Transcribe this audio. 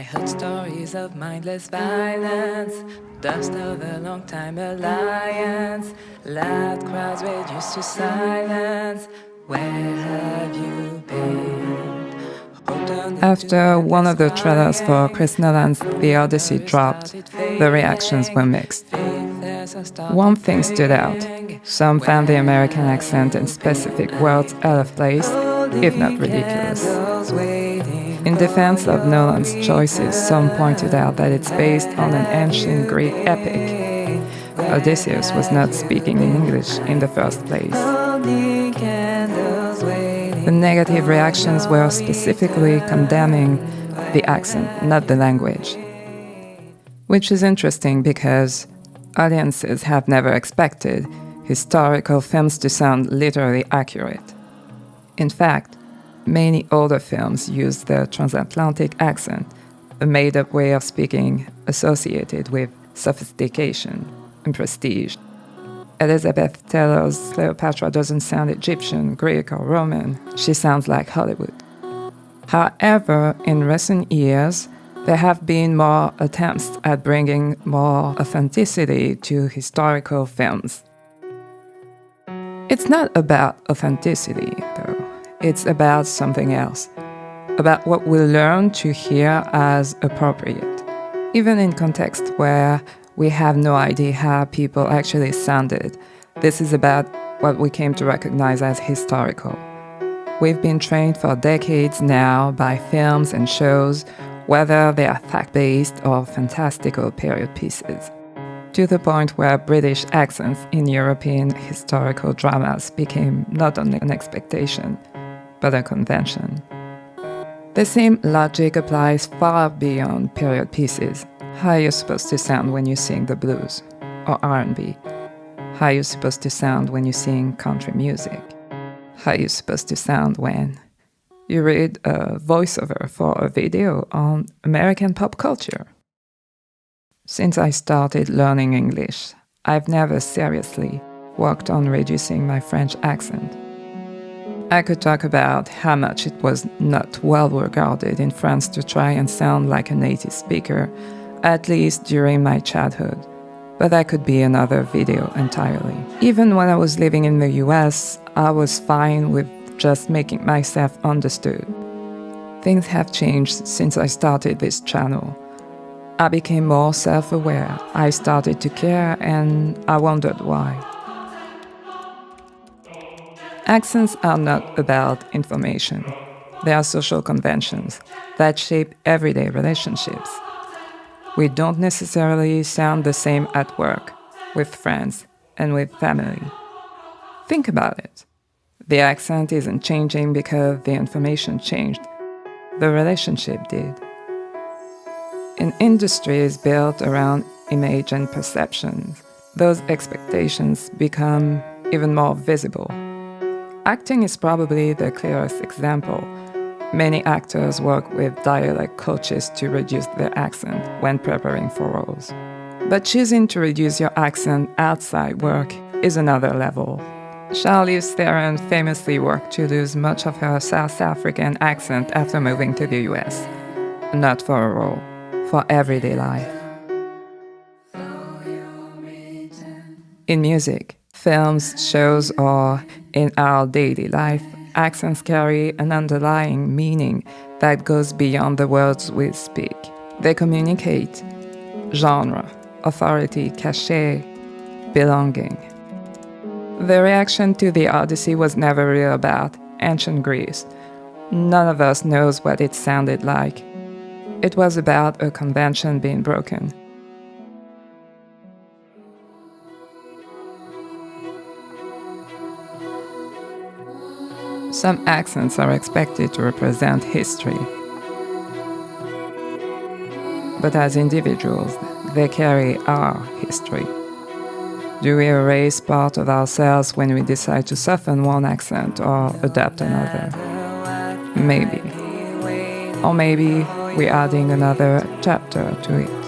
heard stories of mindless violence, dust of a long-time alliance, loud crowds reduced to silence. Where have you been? After one of the trailers for Chris Nolan's The Odyssey dropped, the reactions were mixed. One thing stood out. Some found the American accent and specific words out of place, if not ridiculous. In defense of Nolan's choices, some pointed out that it's based on an ancient Greek epic. Odysseus was not speaking in English in the first place. The negative reactions were specifically condemning the accent, not the language. Which is interesting because audiences have never expected historical films to sound literally accurate. In fact, many older films use the transatlantic accent, a made-up way of speaking associated with sophistication and prestige. Elizabeth Taylor's Cleopatra doesn't sound Egyptian, Greek, or Roman. She sounds like Hollywood. However, in recent years, there have been more attempts at bringing more authenticity to historical films. It's not about authenticity, though. It's about something else, about what we learn to hear as appropriate, even in context where we have no idea how people actually sounded. This is about what we came to recognize as historical. We've been trained for decades now by films and shows, whether they are fact-based or fantastical period pieces, to the point where British accents in European historical dramas became not only an expectation, but a convention. The same logic applies far beyond period pieces. How are you supposed to sound when you sing the blues or R&B? How are you supposed to sound when you sing country music? How are you supposed to sound when you read a voiceover for a video on American pop culture? Since I started learning English, I've never seriously worked on reducing my French accent. I could talk about how much it was not well regarded in France to try and sound like a native speaker, at least during my childhood. But that could be another video entirely. Even when I was living in the US, I was fine with just making myself understood. Things have changed since I started this channel. I became more self-aware. I started to care, and I wondered why. Accents are not about information. They are social conventions that shape everyday relationships. We don't necessarily sound the same at work, with friends, and with family. Think about it. The accent isn't changing because the information changed. The relationship did. An industry is built around image and perceptions. Those expectations become even more visible. Acting is probably the clearest example. Many actors work with dialect coaches to reduce their accent when preparing for roles. But choosing to reduce your accent outside work is another level. Charlize Theron famously worked to lose much of her South African accent after moving to the US. Not for a role, for everyday life. In music, films, shows, or in our daily life, accents carry an underlying meaning that goes beyond the words we speak. They communicate genre, authority, cachet, belonging. The reaction to the Odyssey was never really about ancient Greece. None of us knows what it sounded like. It was about a convention being broken. Some accents are expected to represent history. But as individuals, they carry our history. Do we erase part of ourselves when we decide to soften one accent or adopt another? Maybe. Or maybe we're adding another chapter to it.